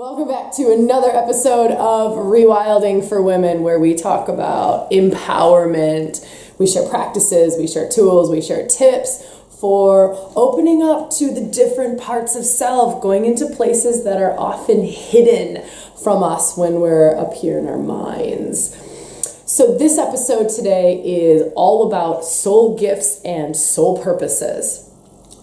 Welcome back to another episode of ReWilding for Women, where we talk about empowerment. We share practices, we share tools, we share tips for opening up to the different parts of self, going into places that are often hidden from us when we're up here in our minds. So this episode today is all about soul gifts and soul purposes.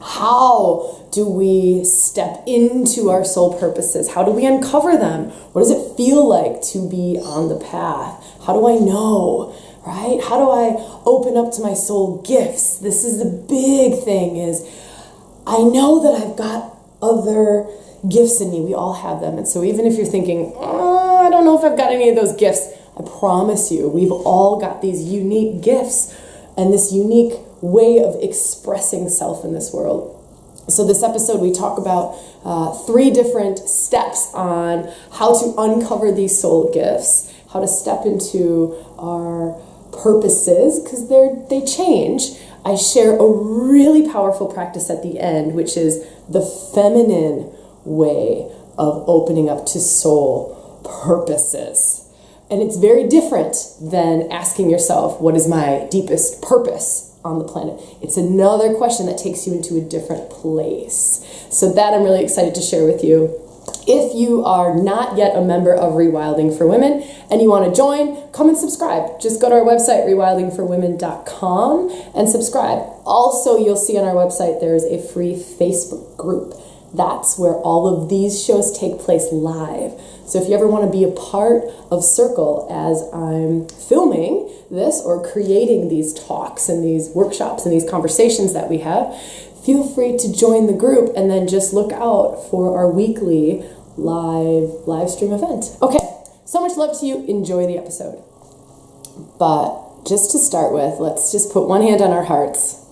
How do we step into our soul purposes? How do we uncover them? What does it feel like to be on the path? How do I know, right? How do I open up to my soul gifts? This is the big thing, is I know that I've got other gifts in me. We all have them. And so even if you're thinking, I don't know if I've got any of those gifts, I promise you, we've all got these unique gifts and this unique way of expressing self in this world. So this episode, we talk about 3 different steps on how to uncover these soul gifts, how to step into our purposes, because they change. I share a really powerful practice at the end, which is the feminine way of opening up to soul purposes. And it's very different than asking yourself, what is my deepest purpose on the planet? It's another question that takes you into a different place. So that I'm really excited to share with you. If you are not yet a member of ReWilding for Women and you want to join, come and subscribe. Just go to our website, rewildingforwomen.com, and subscribe. Also, you'll see on our website there's a free Facebook group. That's where all of these shows take place live. So if you ever want to be a part of Circle as I'm filming this or creating these talks and these workshops and these conversations that we have, feel free to join the group and then just look out for our weekly live stream event. Okay, so much love to you. Enjoy the episode. But just to start with, let's just put one hand on our hearts.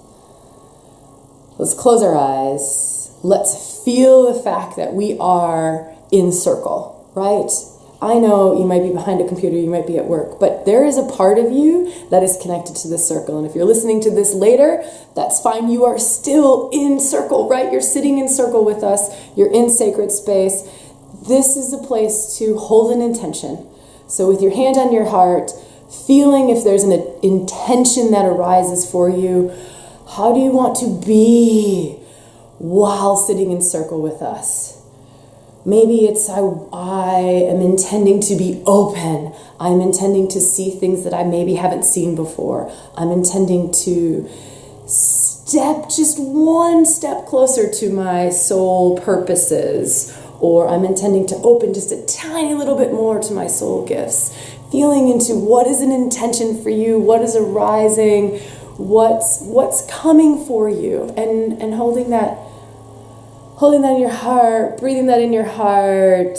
Let's close our eyes. Let's feel the fact that we are in circle, right? I know you might be behind a computer, you might be at work, but there is a part of you that is connected to this circle. And if you're listening to this later, that's fine. You are still in circle, right? You're sitting in circle with us. You're in sacred space. This is a place to hold an intention. So with your hand on your heart, feeling if there's an intention that arises for you, how do you want to be while sitting in circle with us? Maybe it's I am intending to be open. I'm intending to see things that I maybe haven't seen before. I'm intending to step just one step closer to my soul purposes. Or I'm intending to open just a tiny little bit more to my soul gifts. Feeling into what is an intention for you, what is arising, what's coming for you, and holding that in your heart, breathing that in your heart,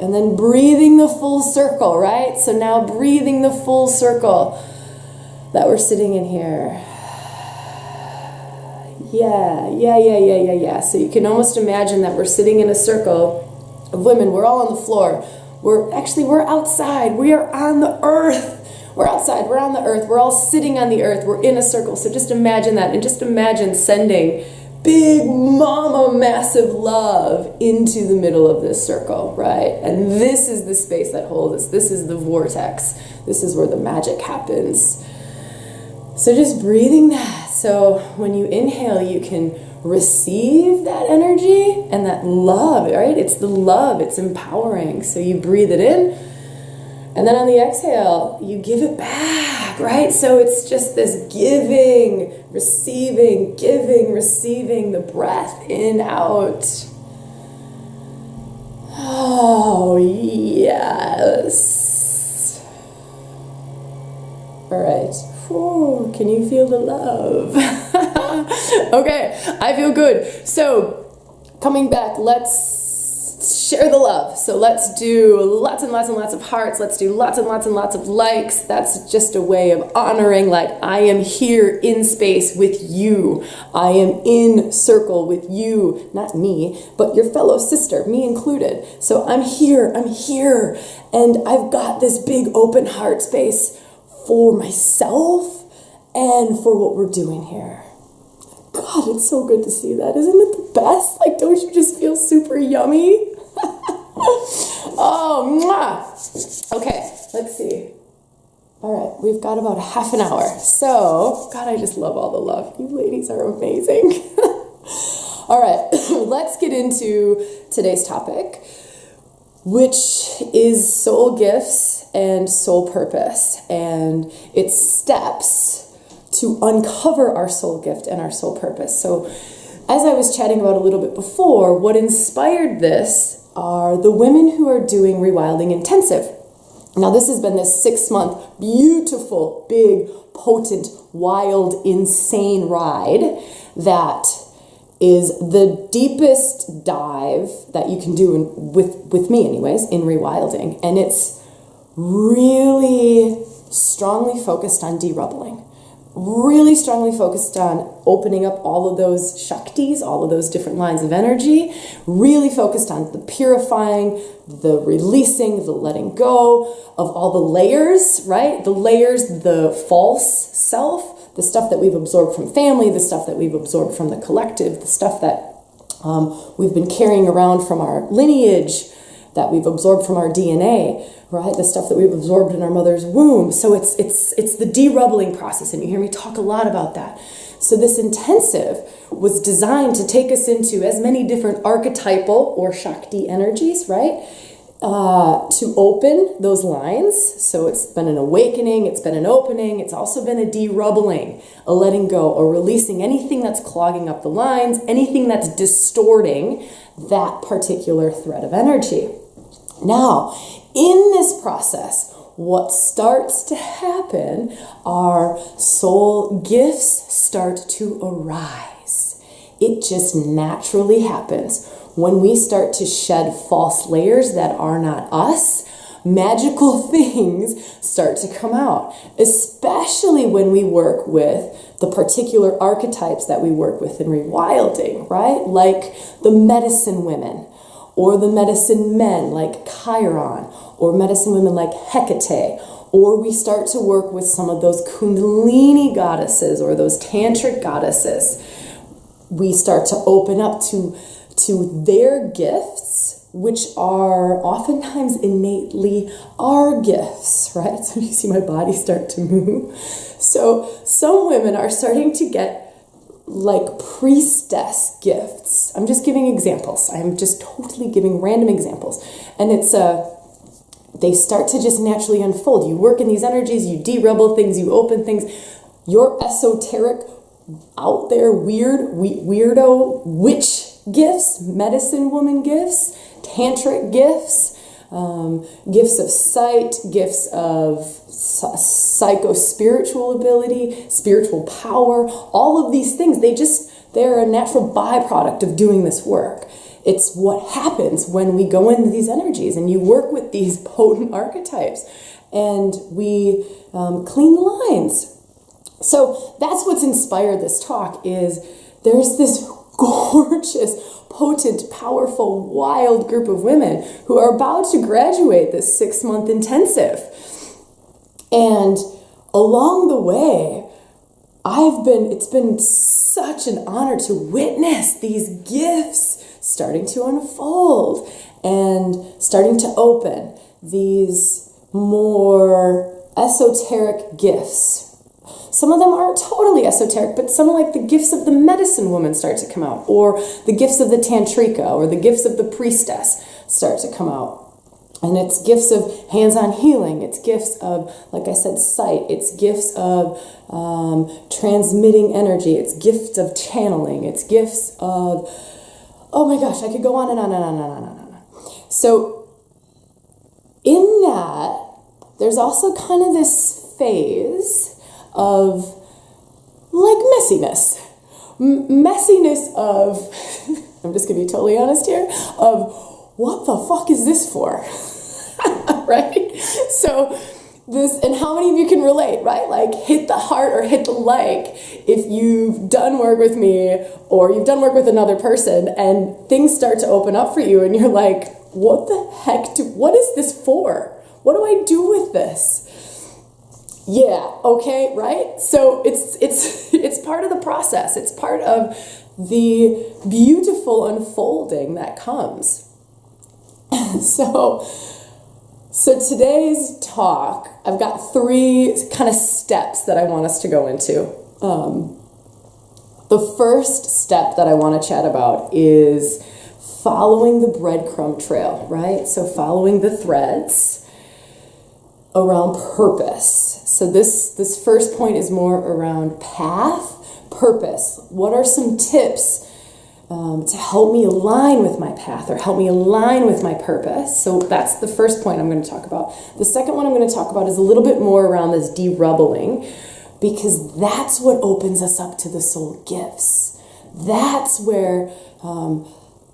and then breathing the full circle, right? So now breathing the full circle that we're sitting in here. Yeah. So you can almost imagine that we're sitting in a circle of women. We're all on the floor. We're outside. We are on the earth. We're outside. We're on the earth. We're all sitting on the earth. We're in a circle. So just imagine that, and just imagine sending big mama massive love into the middle of this circle, right? And this is the space that holds us. This is the vortex. This is where the magic happens. So just breathing that. So when you inhale, you can receive that energy and that love, right? It's the love. It's empowering. So you breathe it in, and then on the exhale, you give it back, right? So it's just this giving, receiving, the breath in, out. Oh, yes. All right. Ooh, can you feel the love? Okay, I feel good. So coming back, let's share the love. So let's do lots and lots and lots of hearts. Let's do lots and lots and lots of likes. That's just a way of honoring, like, I am here in space with you. I am in circle with you, not me, but your fellow sister, me included. So I'm here, and I've got this big open heart space for myself and for what we're doing here. God, it's so good to see that. Isn't it the best? Like, don't you just feel super yummy? we've got about half an hour. So, God, I just love all the love. You ladies are amazing. All right, let's get into today's topic, which is soul gifts and soul purpose, and its steps to uncover our soul gift and our soul purpose. So, as I was chatting about a little bit before, what inspired this are the women who are doing ReWilding Intensive. Now, this has been this 6-month, beautiful, big, potent, wild, insane ride that is the deepest dive that you can do with me anyways, in ReWilding. And it's really strongly focused on derubbling. Really strongly focused on opening up all of those Shaktis, all of those different lines of energy, really focused on the purifying, the releasing, the letting go of all the layers, right? The layers, the false self, the stuff that we've absorbed from family, the stuff that we've absorbed from the collective, the stuff that we've been carrying around from our lineage, that we've absorbed from our DNA, right? The stuff that we've absorbed in our mother's womb. So it's the derubbling process, and you hear me talk a lot about that. So this intensive was designed to take us into as many different archetypal or Shakti energies, right? To open those lines. So it's been an awakening, it's been an opening, it's also been a derubbling, a letting go, a releasing anything that's clogging up the lines, anything that's distorting that particular thread of energy. Now, in this process, what starts to happen are soul gifts start to arise. It just naturally happens. When we start to shed false layers that are not us, magical things start to come out, especially when we work with the particular archetypes that we work with in ReWilding, right? Like the medicine women, or the medicine men like Chiron, or medicine women like Hecate, or we start to work with some of those Kundalini goddesses or those tantric goddesses. We start to open up to their gifts, which are oftentimes innately our gifts, right? So you see my body start to move. So some women are starting to get like priestess gifts. I'm just giving examples. I'm just totally giving random examples. And it's they start to just naturally unfold. You work in these energies, you derubble things, you open things. Your esoteric, out there, weirdo witch gifts, medicine woman gifts, tantric gifts, gifts of sight, gifts of psycho-spiritual ability, spiritual power, all of these things, they're a natural byproduct of doing this work. It's what happens when we go into these energies and you work with these potent archetypes and we clean the lines. So that's what's inspired this talk is there's this gorgeous, potent, powerful, wild group of women who are about to graduate this 6-month intensive. And along the way, it's been such an honor to witness these gifts starting to unfold and starting to open, these more esoteric gifts. Some of them aren't totally esoteric, but some like the gifts of the medicine woman start to come out, or the gifts of the tantrika, or the gifts of the priestess start to come out. And it's gifts of hands-on healing, it's gifts of, like I said, sight, it's gifts of transmitting energy, it's gifts of channeling, it's gifts of, oh my gosh, I could go on and on and on and on and on and on. So in that, there's also kind of this phase of like messiness. Messiness of, I'm just going to be totally honest here, of what the fuck is this for? Right? So this, and how many of you can relate, right? Like hit the heart or hit the like if you've done work with me or you've done work with another person and things start to open up for you and you're like, what the heck, what is this for? What do I do with this? Yeah, okay, right? So it's part of the process. It's part of the beautiful unfolding that comes. So So today's talk, I've got 3 kind of steps that I want us to go into. The first step that I want to chat about is following the breadcrumb trail, right? So following the threads around purpose. So this first point is more around path, purpose. What are some tips to help me align with my path or help me align with my purpose? So that's the first point I'm going to talk about. The second one I'm going to talk about is a little bit more around this de-rubbling, because that's what opens us up to the soul gifts. That's where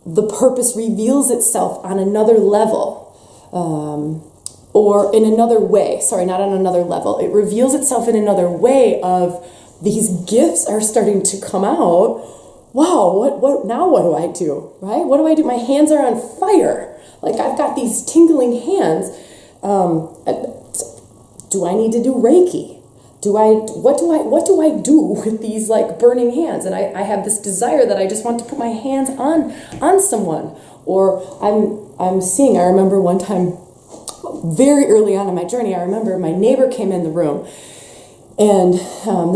the purpose reveals itself on another level, or in another way. Sorry, not on another level. It reveals itself in another way of these gifts are starting to come out. Wow, what now what do I do, right? What do I do? My hands are on fire. Like I've got these tingling hands. Do I need to do Reiki? What do I do with these like burning hands? And I have this desire that I just want to put my hands on someone. Or I remember one time very early on in my journey, I remember my neighbor came in the room. And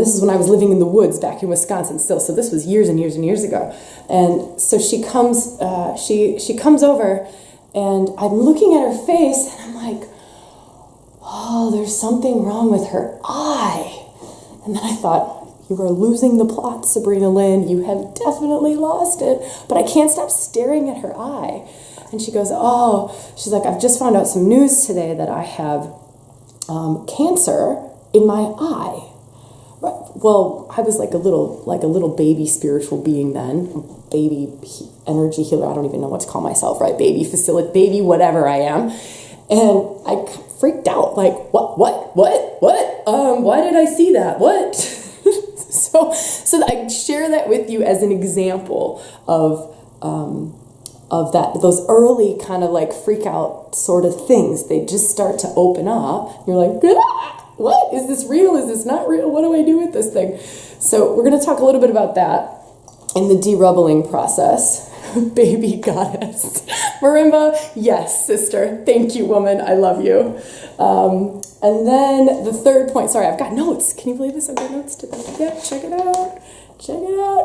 this is when I was living in the woods back in Wisconsin still. So this was years and years and years ago. And so she comes over, and I'm looking at her face, and I'm like, oh, there's something wrong with her eye. And then I thought, you are losing the plot, Sabrina Lynn. You have definitely lost it. But I can't stop staring at her eye. And she goes, she's like, I've just found out some news today that I have cancer in my eye. Well, I was like a little baby spiritual being then, baby energy healer. I don't even know what to call myself, right? Baby whatever I am. And I freaked out, like, what? Why did I see that? What? so I share that with you as an example of that, those early kind of like freak out sort of things. They just start to open up. You're like, what? Is this real? Is this not real? What do I do with this thing? So we're going to talk a little bit about that in the de-rubbling process. Baby goddess. Marimba, yes, sister. Thank you, woman. I love you. And then the third point. Sorry, I've got notes. Can you believe this? I've got notes today. Yeah, check it out.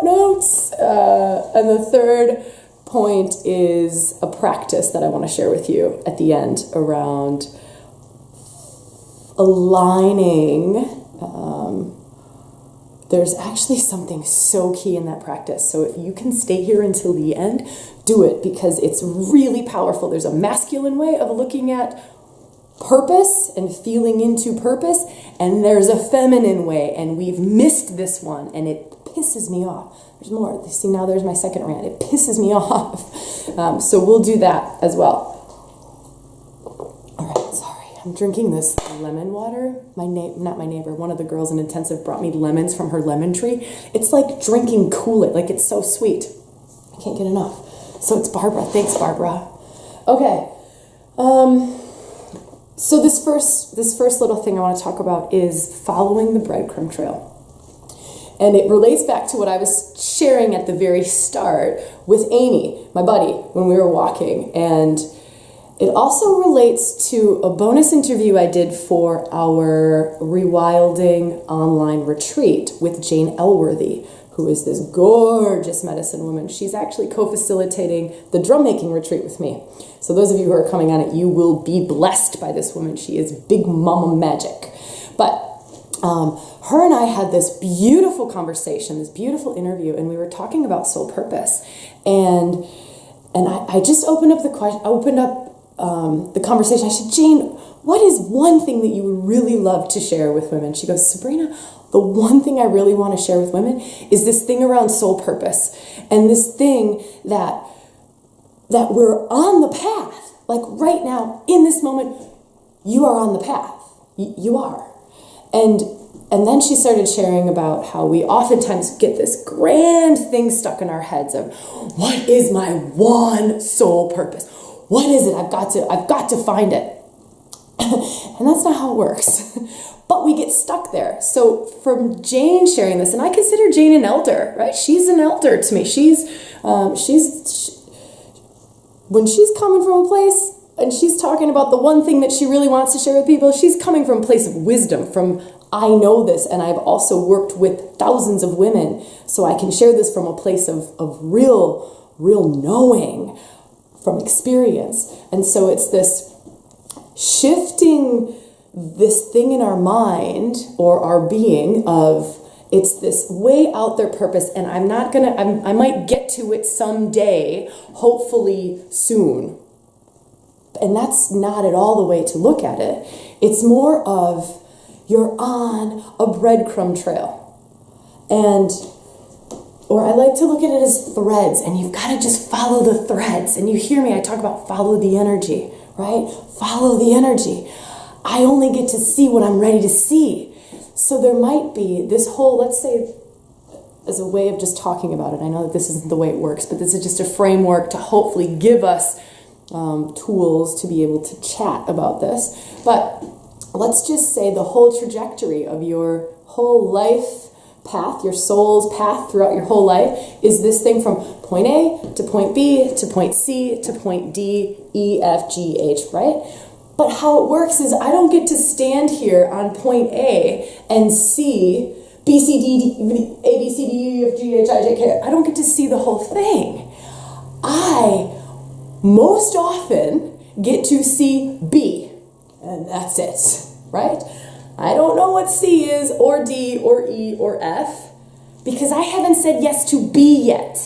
Notes. And the third point is a practice that I want to share with you at the end around aligning. There's actually something so key in that practice. So if you can stay here until the end, do it, because it's really powerful. There's a masculine way of looking at purpose and feeling into purpose, and there's a feminine way, and we've missed this one, and it pisses me off. There's more. See, now there's my second rant. It pisses me off. So we'll do that as well. All right, sorry. I'm drinking this lemon water. Not my neighbor, one of the girls in intensive brought me lemons from her lemon tree. It's like drinking Kool-Aid. Like, it's so sweet. I can't get enough. So it's Barbara. Thanks, Barbara. Okay. So this first little thing I want to talk about is following the breadcrumb trail. And it relates back to what I was sharing at the very start with Amy, my buddy, when we were walking. And it also relates to a bonus interview I did for our ReWilding online retreat with Jane Elworthy, who is this gorgeous medicine woman. She's actually co-facilitating the drum making retreat with me. So those of you who are coming on it, you will be blessed by this woman. She is big mama magic. But her and I had this beautiful conversation, this beautiful interview, and we were talking about soul purpose. And I just opened up the conversation. I said, Jane, what is one thing that you would really love to share with women? She goes, Sabrina, the one thing I really want to share with women is this thing around soul purpose, and this thing that we're on the path. Like right now, in this moment, you are on the path. You are. And then she started sharing about how we oftentimes get this grand thing stuck in our heads of, what is my one soul purpose? What is it? I've got to find it. And that's not how it works. But we get stuck there. So from Jane sharing this, and I consider Jane an elder, right? She's an elder to me. She's when she's coming from a place, and she's talking about the one thing that she really wants to share with people. She's coming from a place of wisdom, from I know this, and I've also worked with thousands of women, so I can share this from a place of real knowing, from experience. And so it's this shifting this thing in our mind or our being of, it's this way out there purpose, and I might get to it someday, hopefully soon. And that's not at all the way to look at it. It's more of, you're on a breadcrumb trail. Or I like to look at it as threads, and you've got to just follow the threads. And you hear me, I talk about follow the energy, right? Follow the energy. I only get to see what I'm ready to see. So there might be this whole, let's say, as a way of just talking about it. I know that this isn't the way it works, but this is just a framework to hopefully give us tools to be able to chat about this. But let's just say the whole trajectory of your whole life path, your soul's path throughout your whole life, is this thing from point A to point B to point C to point D, E, F, G, H, right? But how it works is I don't get to stand here on point A and see B, C, D, A, B, C, D, E, F, G, H, I, J, K. I don't get to see the whole thing. I most often get to see B, and that's it, right? I don't know what C is, or D, or E, or F, because I haven't said yes to B yet.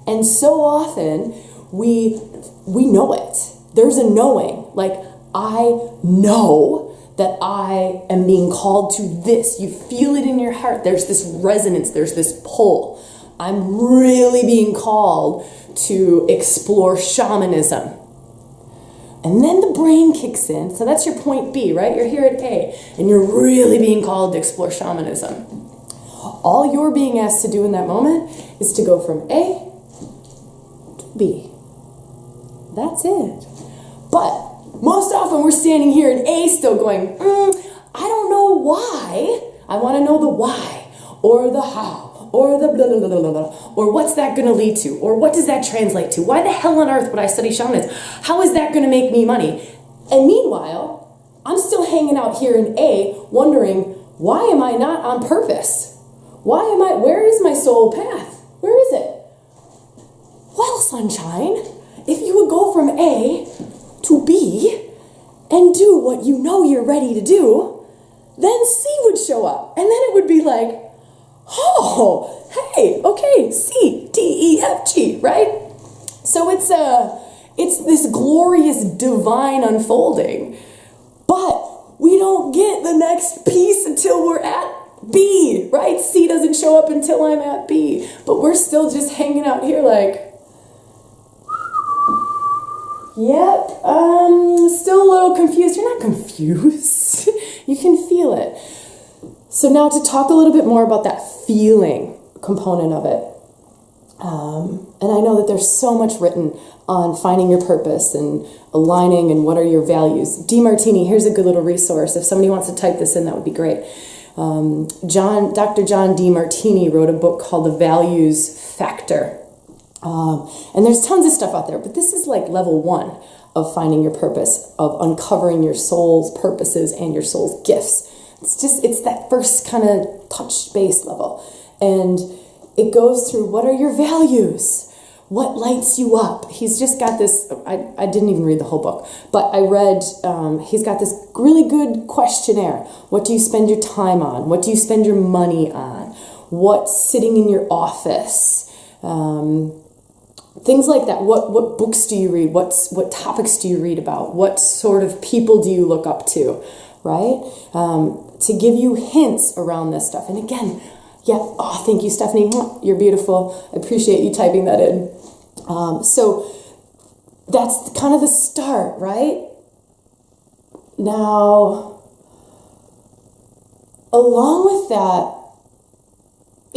And so often, we know it. There's a knowing. Like, I know that I am being called to this. You feel it in your heart. There's this resonance. There's this pull. I'm really being called to explore shamanism. And then the brain kicks in. So that's your point B, right? You're here at A, and you're really being called to explore shamanism. All you're being asked to do in that moment is to go from A to B. That's it. But most often we're standing here in A still going, I don't know why. I want to know the why, or the how, or the blah, blah, blah, blah, blah, or what's that going to lead to, or what does that translate to? Why the hell on earth would I study shamanism? How is that going to make me money? And meanwhile, I'm still hanging out here in A, wondering, why am I not on purpose? Where is my soul path? Where is it? Well, sunshine, if you would go from A to B and do what you know you're ready to do, then C would show up. And then it would be like, oh, hey, okay, C, D, E, F, G, right? So it's this glorious divine unfolding, but we don't get the next piece until we're at B, right? C doesn't show up until I'm at B, but we're still just hanging out here like, yep, still a little confused. You're not confused. You can feel it. So now to talk a little bit more about that feeling component of it. And I know that there's so much written on finding your purpose and aligning and what are your values. DeMartini, here's a good little resource. If somebody wants to type this in, that would be great. Dr. John DeMartini wrote a book called The Values Factor. And there's tons of stuff out there, but this is like level 1 of finding your purpose, of uncovering your soul's purposes and your soul's gifts. It's that first kind of touch base level. And it goes through, what are your values? What lights you up? He's just got this, I didn't even read the whole book, but I read, he's got this really good questionnaire. What do you spend your time on? What do you spend your money on? What's sitting in your office? Things like that. What books do you read? What topics do you read about? What sort of people do you look up to? Right? To give you hints around this stuff. And again, yeah, oh, thank you, Stephanie. You're beautiful. I appreciate you typing that in. So that's kind of the start, right? Now, along with that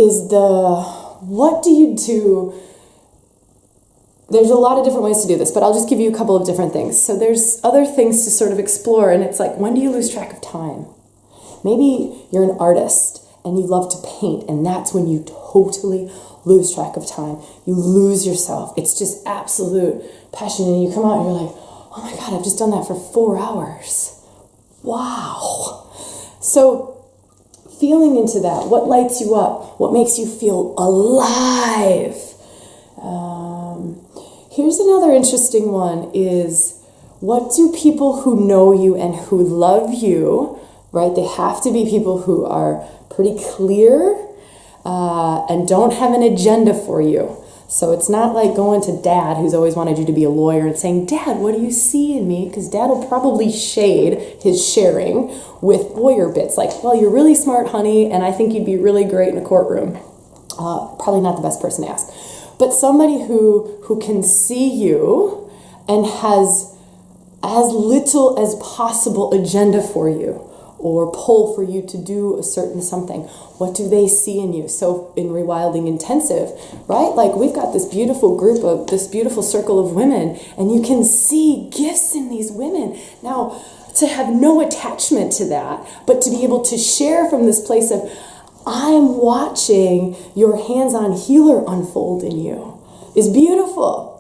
is what do you do? There's a lot of different ways to do this, but I'll just give you a couple of different things. So there's other things to sort of explore, and it's like, when do you lose track of time? Maybe you're an artist and you love to paint, and that's when you totally lose track of time. You lose yourself. It's just absolute passion, and you come out and you're like, oh my God, I've just done that for 4 hours. Wow. So feeling into that, what lights you up? What makes you feel alive? Here's another interesting one is, what do people who know you and who love you, right? They have to be people who are pretty clear and don't have an agenda for you. So it's not like going to dad, who's always wanted you to be a lawyer, and saying, Dad, what do you see in me? Because dad will probably shade his sharing with lawyer bits. Like, well, you're really smart, honey, and I think you'd be really great in a courtroom. Probably not the best person to ask. But somebody who can see you and has as little as possible agenda for you or pull for you to do a certain something. What do they see in you? So in ReWilding Intensive, right? Like, we've got this beautiful group of, this beautiful circle of women, and you can see gifts in these women. Now, to have no attachment to that, but to be able to share from this place of, I'm watching your hands-on healer unfold in you, is beautiful.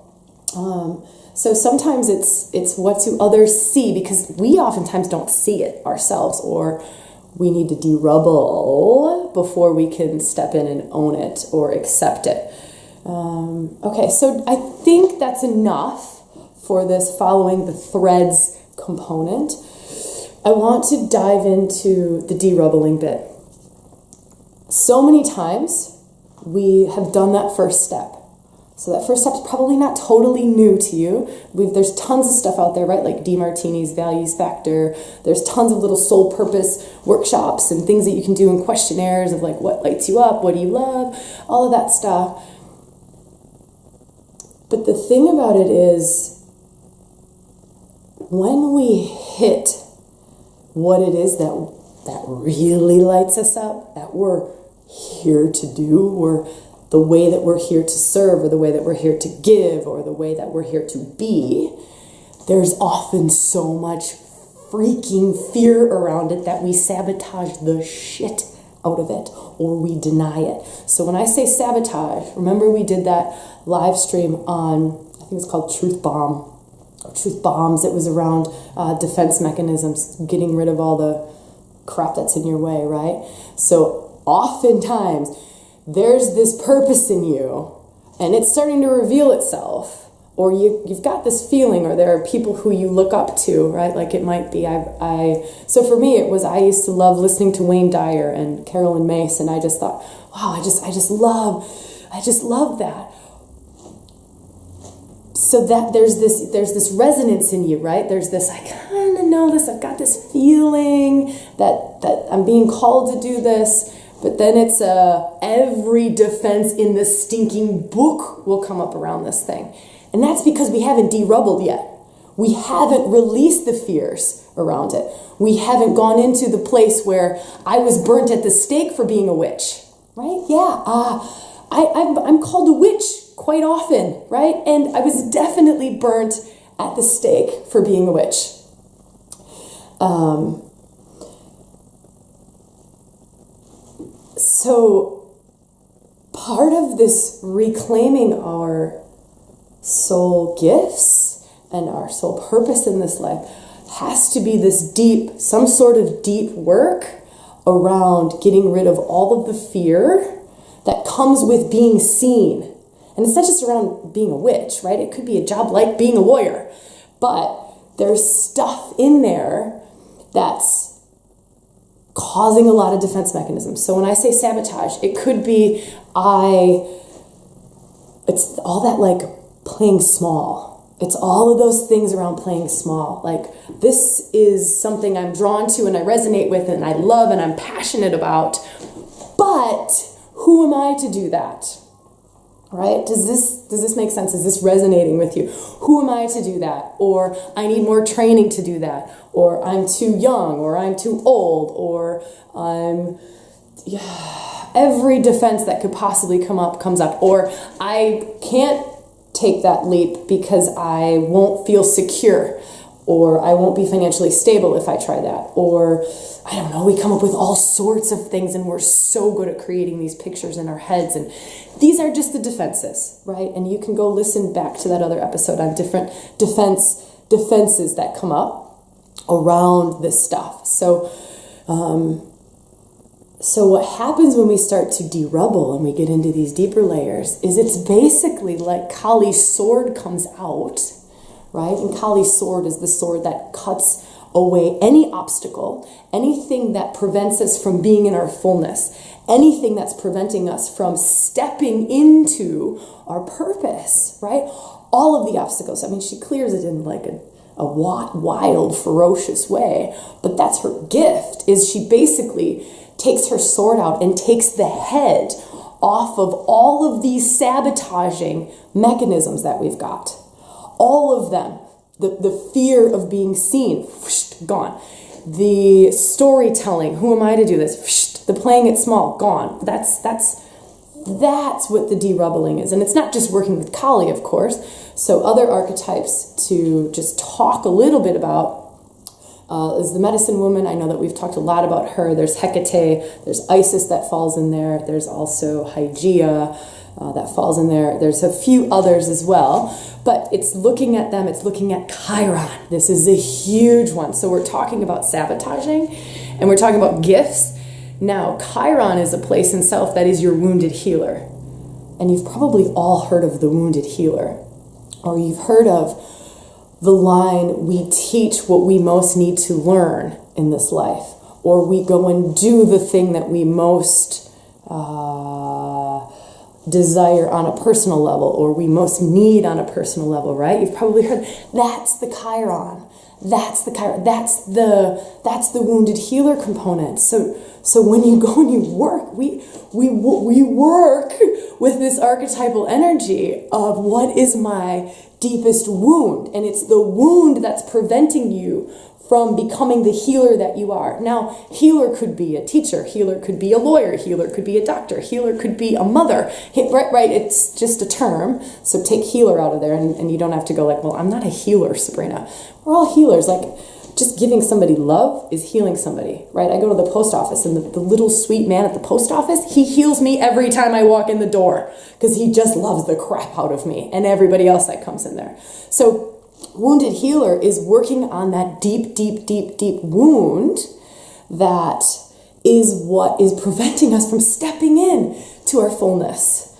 So sometimes it's what do others see, because we oftentimes don't see it ourselves, or we need to derubble before we can step in and own it or accept it. Okay, so I think that's enough for this following the threads component. I want to dive into the derubbling bit. So many times we have done that first step. So that first step's probably not totally new to you. There's tons of stuff out there, right? Like DeMartini's Values Factor. There's tons of little soul purpose workshops and things that you can do in questionnaires of like, what lights you up? What do you love? All of that stuff. But the thing about it is, when we hit what it is that really lights us up, that we're here to do, or the way that we're here to serve, or the way that we're here to give, or the way that we're here to be, there's often so much freaking fear around it that we sabotage the shit out of it, or we deny it. So when I say sabotage, remember we did that live stream on, I think it's called Truth Bombs. It was around defense mechanisms, getting rid of all the crap that's in your way, right? So oftentimes there's this purpose in you, and it's starting to reveal itself, or you've got this feeling, or there are people who you look up to, right? Like it might be, so for me it was, I used to love listening to Wayne Dyer and Carolyn Mace, and I just thought, wow, I just love that. So that there's this resonance in you, right? There's this, I kind of know this, I've got this feeling that I'm being called to do this. But then it's every defense in the stinking book will come up around this thing. And that's because we haven't derubbled yet. We haven't released the fears around it. We haven't gone into the place where I was burnt at the stake for being a witch, right? Yeah, I'm called a witch quite often, right? And I was definitely burnt at the stake for being a witch. So part of this reclaiming our soul gifts and our soul purpose in this life has to be this deep, some sort of deep work around getting rid of all of the fear that comes with being seen. And it's not just around being a witch, right? It could be a job like being a lawyer, but there's stuff in there that's causing a lot of defense mechanisms. So when I say sabotage, it could be it's all that like playing small. It's all of those things around playing small. Like, this is something I'm drawn to and I resonate with and I love and I'm passionate about, but who am I to do that? Right? Does this make sense? Is this resonating with you? Who am I to do that? Or I need more training to do that. Or I'm too young, or I'm too old, or every defense that could possibly comes up. Or I can't take that leap because I won't feel secure, or I won't be financially stable if I try that. Or I don't know, we come up with all sorts of things, and we're so good at creating these pictures in our heads, and these are just the defenses, right? And you can go listen back to that other episode on different defense defenses that come up around this stuff. So what happens when we start to derubble and we get into these deeper layers is it's basically like Kali's sword comes out, right? And Kali's sword is the sword that cuts away any obstacle, anything that prevents us from being in our fullness, anything that's preventing us from stepping into our purpose, right? All of the obstacles. I mean, she clears it in like a wild, ferocious way, but that's her gift, is she basically takes her sword out and takes the head off of all of these sabotaging mechanisms that we've got. All of them. The fear of being seen, whoosh, gone. The storytelling, who am I to do this? Whoosh, the playing it small, gone. That's what the derubbling is. And it's not just working with Kali, of course. So other archetypes to just talk a little bit about is the medicine woman. I know that we've talked a lot about her. There's Hecate, there's Isis that falls in there. There's also Hygeia that falls in there. There's a few others as well. But it's looking at them, it's looking at Chiron. This is a huge one. So we're talking about sabotaging and we're talking about gifts. Now, Chiron is a place in self that is your wounded healer. And you've probably all heard of the wounded healer. Or you've heard of the line, we teach what we most need to learn in this life. Or we go and do the thing that we most desire on a personal level, or we most need on a personal level, right? You've probably heard, that's the Chiron. That's the Chiron. That's the wounded healer component. So when you go and you work, we work with this archetypal energy of what is my deepest wound, and it's the wound that's preventing you from becoming the healer that you are. Now, healer could be a teacher, healer could be a lawyer, healer could be a doctor, healer could be a mother. Right, it's just a term. So take healer out of there, and you don't have to go like, well, I'm not a healer, Sabrina. We're all healers. Like, just giving somebody love is healing somebody, right? I go to the post office, and the little sweet man at the post office, he heals me every time I walk in the door because he just loves the crap out of me and everybody else that comes in there. So wounded healer is working on that deep, deep, deep, deep wound that is what is preventing us from stepping in to our fullness,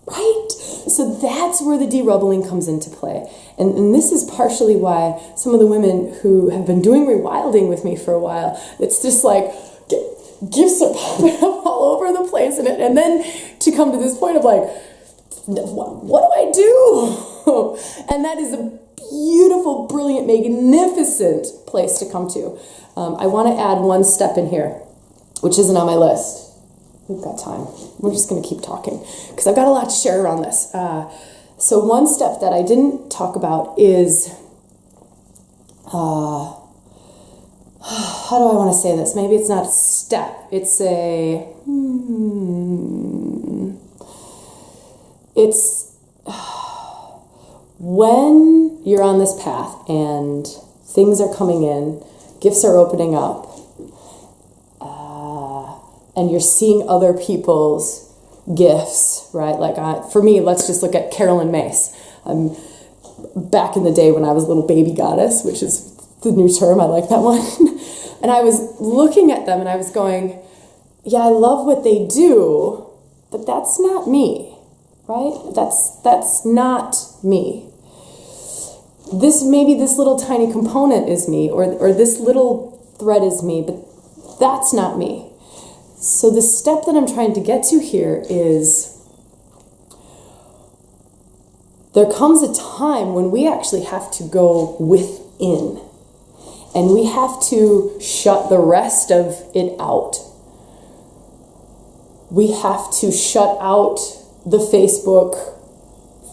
right? So that's where the derubbling comes into play. And this is partially why some of the women who have been doing rewilding with me for a while, it's just like gifts are popping up all over the place. And then to come to this point of like, what do I do? And that is a beautiful, brilliant, magnificent place to come to. I want to add one step in here, which isn't on my list. We've got time. We're just going to keep talking because I've got a lot to share around this. So one step that I didn't talk about is, how do I want to say this? Maybe it's not a step. It's a, it's when you're on this path and things are coming in, gifts are opening up, and you're seeing other people's gifts, right? Like for me, let's just look at Carolyn Mace. Back in the day when I was a little baby goddess, which is the new term, I like that one. And I was looking at them and I was going, yeah, I love what they do, but that's not me, right? That's not me. Maybe this little tiny component is me, or this little thread is me, but that's not me. So the step that I'm trying to get to here is there comes a time when we actually have to go within and we have to shut the rest of it out. We have to shut out the Facebook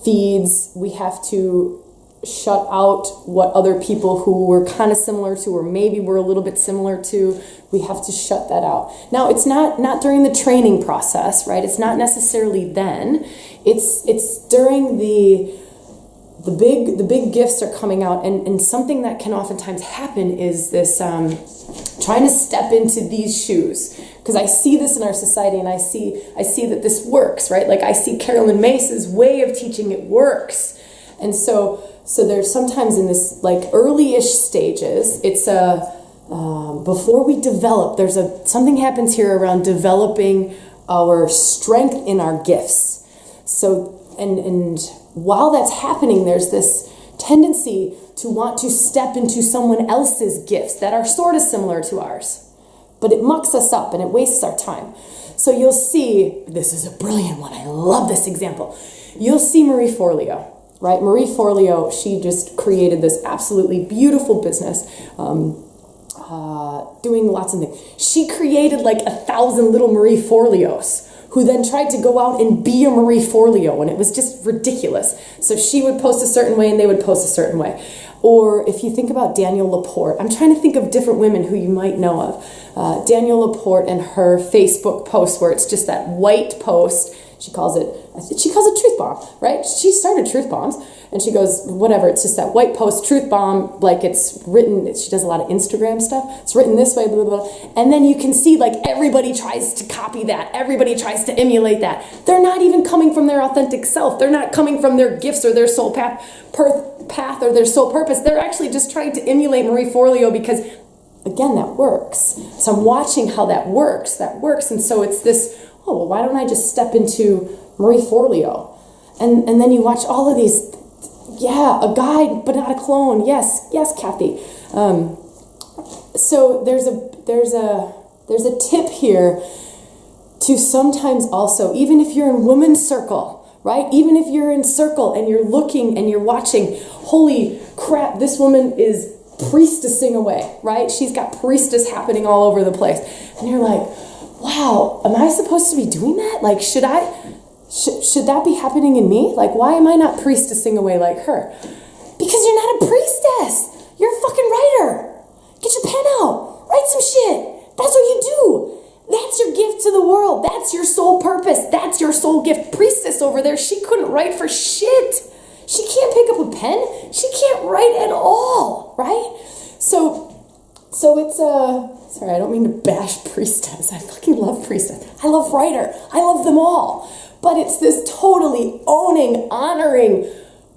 feeds. We have to shut out what other people who were kind of similar to, or maybe we're a little bit similar to, we have to shut that out. Now, it's not during the training process, right? It's not necessarily then. It's during the big gifts are coming out, and something that can oftentimes happen is this trying to step into these shoes. Because I see this in our society, and I see that this works, right? Like I see Carolyn Mace's way of teaching, it works. And so So there's sometimes in this like early-ish stages, it's before we develop, something happens here around developing our strength in our gifts. So, and while that's happening, there's this tendency to want to step into someone else's gifts that are sort of similar to ours. But it mucks us up and it wastes our time. So you'll see, this is a brilliant one. I love this example. You'll see Marie Forleo, right? Marie Forleo, she just created this absolutely beautiful business, doing lots of things. She created like 1,000 little Marie Forleos who then tried to go out and be a Marie Forleo, and it was just ridiculous. So she would post a certain way and they would post a certain way. Or if you think about Danielle LaPorte, I'm trying to think of different women who you might know of. Danielle LaPorte and her Facebook post where it's just that white post. She calls it Truth Bomb, right? She started Truth Bombs, and she goes, whatever, it's just that white post, Truth Bomb, like it's written, she does a lot of Instagram stuff, it's written this way, blah, blah, blah. And then you can see like everybody tries to copy that, everybody tries to emulate that. They're not even coming from their authentic self. They're not coming from their gifts or their soul path or their soul purpose. They're actually just trying to emulate Marie Forleo because, again, that works. So I'm watching how that works. And so it's this, oh, well, why don't I just step into Marie Forleo? And then you watch all of these, a guide, but not a clone. Yes, Kathy. So there's a tip here to sometimes also, even if you're in women's circle, right? Even if you're in circle and you're looking and you're watching, holy crap, this woman is priestessing away, right? She's got priestess happening all over the place. And you're like, wow, am I supposed to be doing that? Like, should that be happening in me? Like, why am I not priestessing away like her? Because you're not a priestess. You're a fucking writer. Get your pen out. Write some shit. That's what you do. That's your gift to the world. That's your soul purpose. That's your soul gift. Priestess over there, she couldn't write for shit. She can't pick up a pen. She can't write at all, right? So it's sorry, I don't mean to bash priestess. I fucking love priestess. I love writer. I love them all. But it's this totally owning, honoring,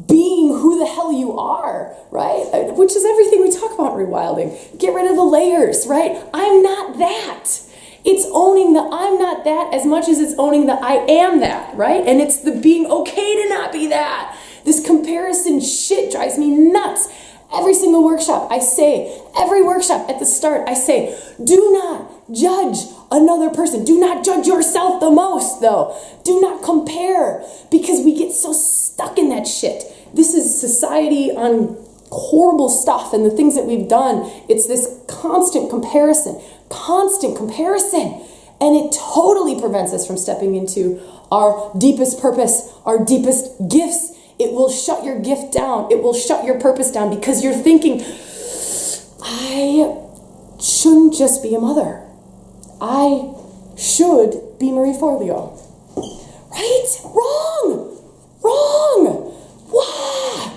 being who the hell you are, right? Which is everything we talk about in rewilding. Get rid of the layers, right? I'm not that. It's owning the I'm not that as much as it's owning the I am that, right? And it's the being okay to not be that. This comparison shit drives me nuts. Every single workshop, every workshop at the start, I say, do not judge another person. Do not judge yourself the most, though. Do not compare, because we get so stuck in that shit. This is society on horrible stuff and the things that we've done. It's this constant comparison. And it totally prevents us from stepping into our deepest purpose, our deepest gifts. It will shut your gift down. It will shut your purpose down because you're thinking, I shouldn't just be a mother. I should be Marie Forleo. Right? Wrong. Wow.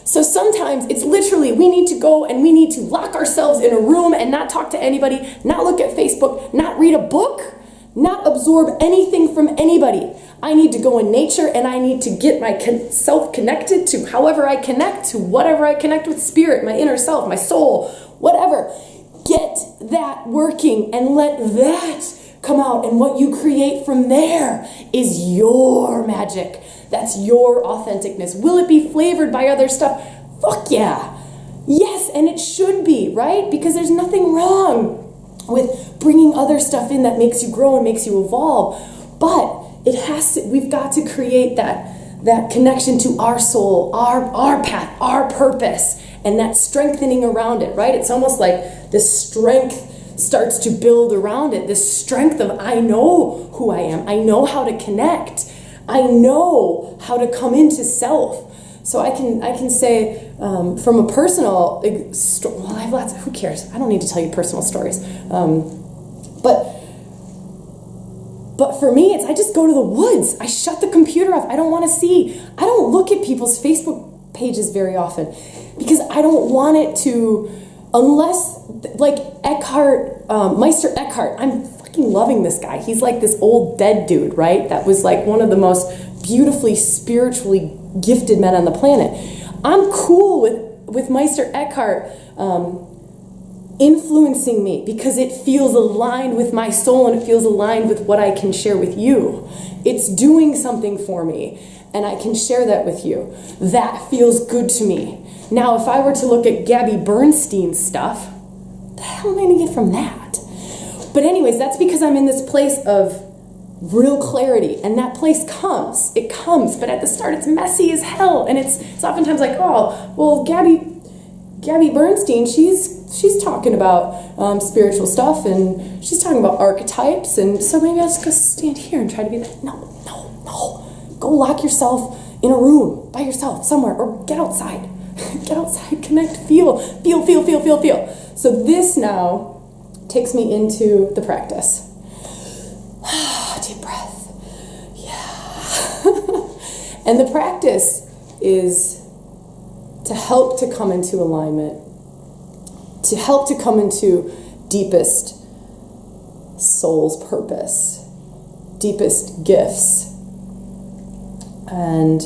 So sometimes it's literally we need to go and we need to lock ourselves in a room and not talk to anybody, not look at Facebook, not read a book, not absorb anything from anybody. I need to go in nature and I need to get myself connected to however I connect, to whatever I connect with spirit, my inner self, my soul, whatever. Get that working and let that come out. And what you create from there is your magic. That's your authenticness. Will it be flavored by other stuff? Fuck yeah. Yes, and it should be, right? Because there's nothing wrong with bringing other stuff in that makes you grow and makes you evolve. But we've got to create that connection to our soul, our path, our purpose, and that strengthening around it, right? It's almost like this strength starts to build around it, this strength of I know who I am, I know how to connect, I know how to come into self. So I can say from a personal, well, I have lots of, who cares? I don't need to tell you personal stories. But for me, I just go to the woods. I shut the computer off. I don't want to see. I don't look at people's Facebook pages very often because I don't want it to, unless, like Meister Eckhart, I'm fucking loving this guy. He's like this old dead dude, right? That was like one of the most beautifully, spiritually gifted men on the planet. I'm cool with Meister Eckhart influencing me because it feels aligned with my soul and it feels aligned with what I can share with you. It's doing something for me and I can share that with you. That feels good to me. Now, if I were to look at Gabby Bernstein's stuff, the hell am I going to get from that? But anyways, that's because I'm in this place of real clarity, and that place comes. It comes, but at the start it's messy as hell, and it's oftentimes like, oh, well, Gabby Bernstein, she's talking about spiritual stuff, and she's talking about archetypes, and so maybe I'll just go stand here and try to be that. No. Go lock yourself in a room by yourself somewhere, or get outside. Get outside, connect, feel. So this now takes me into the practice. Deep breath. Yeah. And the practice is to help to come into alignment, to help to come into deepest soul's purpose, deepest gifts. And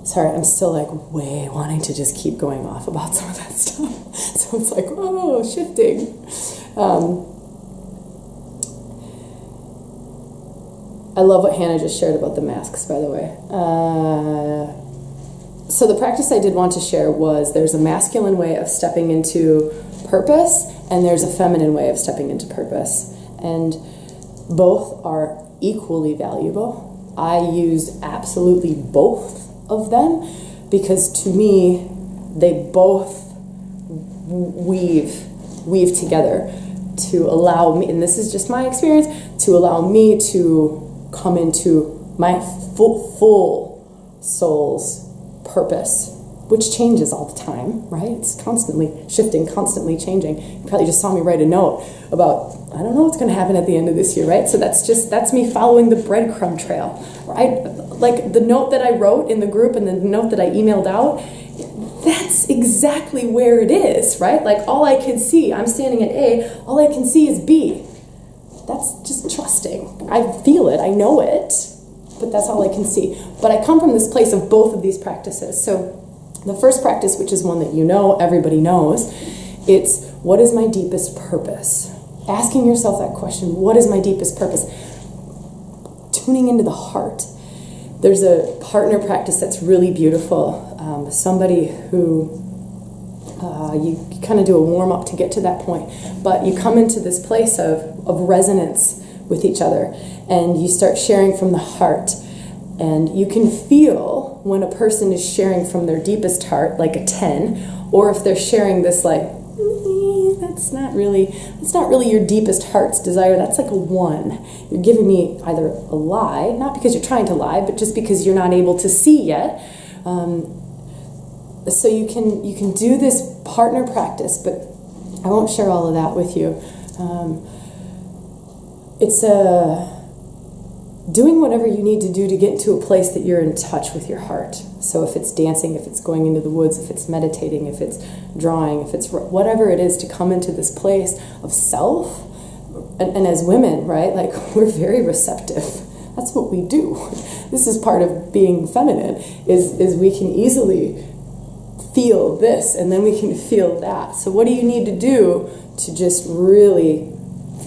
sorry, I'm still like way wanting to just keep going off about some of that stuff. So it's like, oh, shifting. I love what Hannah just shared about the masks, by the way. So the practice I did want to share was there's a masculine way of stepping into purpose and there's a feminine way of stepping into purpose. And both are equally valuable. I used absolutely both of them because to me, they both weave together to allow me, and this is just my experience, to allow me to come into my full soul's purpose, which changes all the time, right? It's constantly shifting, constantly changing. You probably just saw me write a note about, I don't know what's going to happen at the end of this year, right? So that's me following the breadcrumb trail, right? Like the note that I wrote in the group and the note that I emailed out, that's exactly where it is, right? Like all I can see, I'm standing at A, all I can see is B. That's just trusting. I feel it, I know it, but that's all I can see. But I come from this place of both of these practices. So the first practice, which is one that you know, everybody knows, it's what is my deepest purpose? Asking yourself that question, what is my deepest purpose? Tuning into the heart. There's a partner practice that's really beautiful. Somebody who you kind of do a warm-up to get to that point, but you come into this place of resonance with each other, and you start sharing from the heart. And you can feel when a person is sharing from their deepest heart, like a 10, or if they're sharing this like, that's not really your deepest heart's desire, that's like a 1. You're giving me either a lie, not because you're trying to lie, but just because you're not able to see yet. So you can do this partner practice, but I won't share all of that with you. It's doing whatever you need to do to get into a place that you're in touch with your heart. So if it's dancing, if it's going into the woods, if it's meditating, if it's drawing, if it's whatever it is, to come into this place of self. And as women, right, like we're very receptive. That's what we do. This is part of being feminine, is we can easily feel this and then we can feel that. So what do you need to do to just really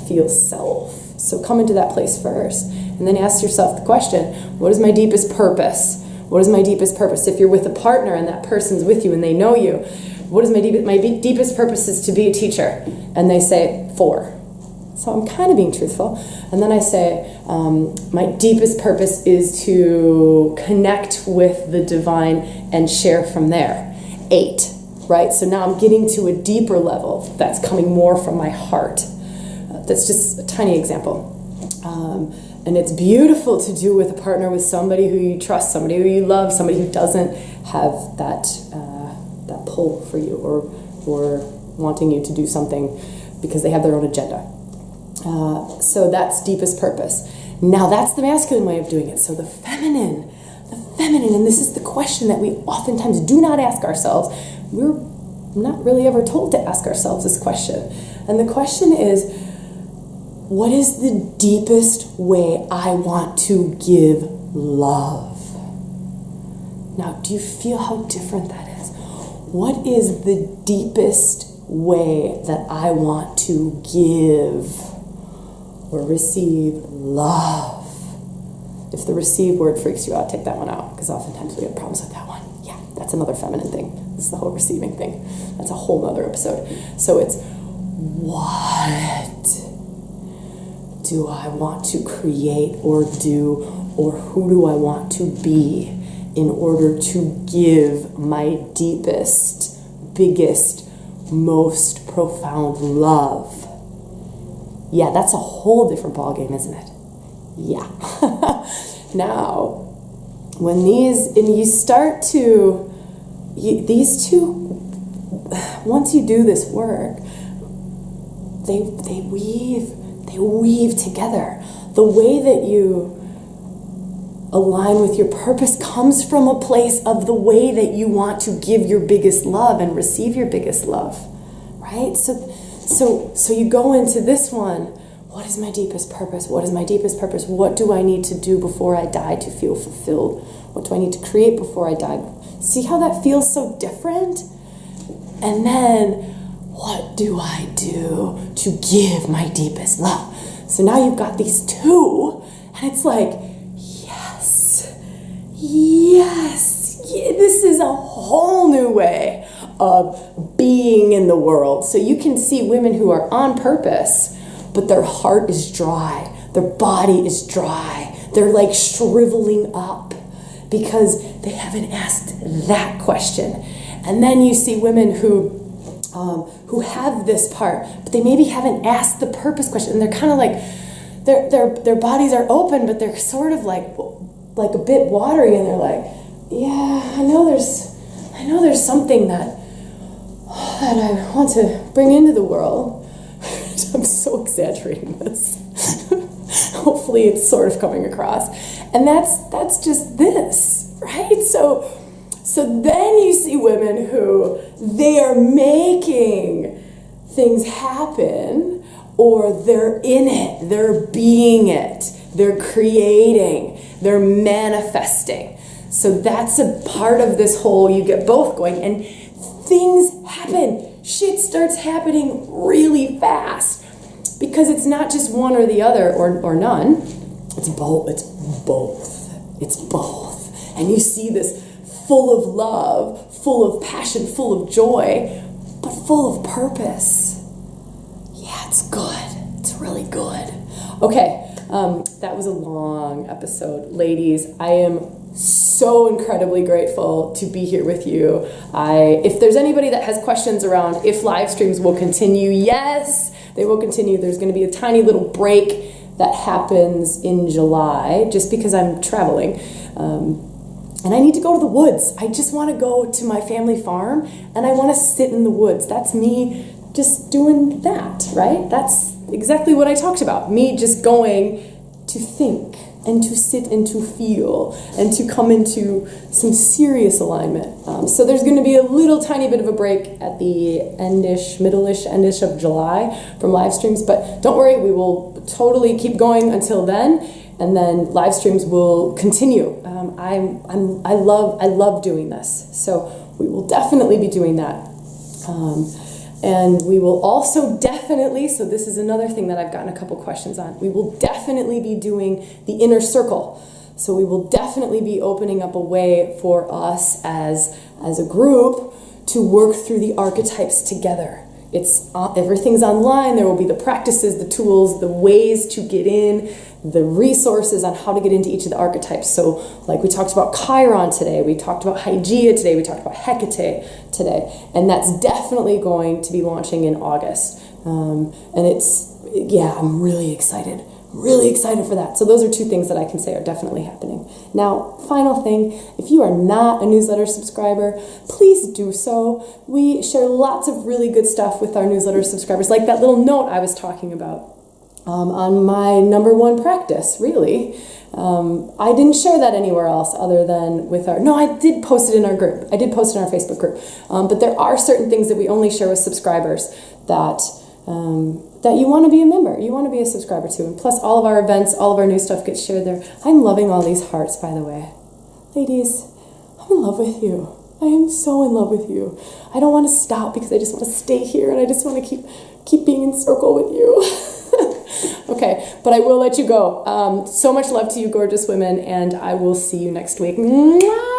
feel self? So come into that place first. And then ask yourself the question, what is my deepest purpose? What is my deepest purpose? If you're with a partner and that person's with you and they know you, what is my deepest purpose is to be a teacher. And they say 4. So I'm kind of being truthful. And then I say, my deepest purpose is to connect with the divine and share from there. 8, right? So now I'm getting to a deeper level that's coming more from my heart. That's just a tiny example. And it's beautiful to do with a partner, with somebody who you trust, somebody who you love, somebody who doesn't have that pull for you or wanting you to do something because they have their own agenda. So that's deepest purpose. Now that's the masculine way of doing it. So the feminine, and this is the question that we oftentimes do not ask ourselves. We're not really ever told to ask ourselves this question. And the question is, what is the deepest way I want to give love? Now, do you feel how different that is? What is the deepest way that I want to give or receive love? If the receive word freaks you out, take that one out, because oftentimes we have problems with that one. Yeah, that's another feminine thing. This is the whole receiving thing. That's a whole other episode. So it's, what do I want to create or do, or who do I want to be in order to give my deepest, biggest, most profound love? Yeah, that's a whole different ballgame, isn't it? Yeah. Now, when you start to, these two, once you do this work, they weave together. The way that you align with your purpose comes from a place of the way that you want to give your biggest love and receive your biggest love, right? So you go into this one. What is my deepest purpose? What is my deepest purpose? What do I need to do before I die to feel fulfilled? What do I need to create before I die? See how that feels so different? And then, what do I do to give my deepest love? So now you've got these two, and it's like, yes, this is a whole new way of being in the world. So you can see women who are on purpose, but their heart is dry, their body is dry, they're like shriveling up because they haven't asked that question. And then you see women who have this part, but they maybe haven't asked the purpose question, and they're kind of like, their bodies are open, but they're sort of like a bit watery, and they're like, yeah, I know there's something that I want to bring into the world. I'm so exaggerating this. Hopefully it's sort of coming across. And that's just this, right? So then you see women who they are making things happen, or they're in it, they're being it, they're creating, they're manifesting. So that's a part of this whole, you get both going, and things happen. Shit starts happening really fast because it's not just one or the other or none. It's both. It's both. And you see this full of love, full of passion, full of joy, but full of purpose. Yeah, it's good. It's really good. Okay, that was a long episode. Ladies, I am so incredibly grateful to be here with you. If there's anybody that has questions around if live streams will continue, yes, they will continue. There's going to be a tiny little break that happens in July just because I'm traveling. And I need to go to the woods. I just want to go to my family farm and I want to sit in the woods. That's me just doing that, right? That's exactly what I talked about. Me just going to think and to sit and to feel and to come into some serious alignment. So there's going to be a little tiny bit of a break at the middle-ish of July from live streams, but don't worry, we will totally keep going until then, and then live streams will continue. I love doing this, so we will definitely be doing that. And we will also definitely, so this is another thing that I've gotten a couple questions on, we will definitely be doing the inner circle. So we will definitely be opening up a way for us as a group to work through the archetypes together. Everything's online. There will be the practices, the tools, the ways to get in, the resources on how to get into each of the archetypes. So like we talked about Chiron today, we talked about Hygeia today, we talked about Hecate today, and that's definitely going to be launching in August. And I'm really excited for that. So those are two things that I can say are definitely happening. Now, final thing, if you are not a newsletter subscriber, please do so. We share lots of really good stuff with our newsletter subscribers, like that little note I was talking about on my number one practice, really. I didn't share that anywhere else other than with I did post it in our group. I did post it in our Facebook group. But there are certain things that we only share with subscribers that you want to be a member, you want to be a subscriber to. And plus all of our events, all of our new stuff gets shared there. I'm loving all these hearts, by the way. Ladies, I'm in love with you. I am so in love with you. I don't want to stop because I just want to stay here and I just want to keep being in circle with you. Okay, but I will let you go. So much love to you, gorgeous women, and I will see you next week. Mwah!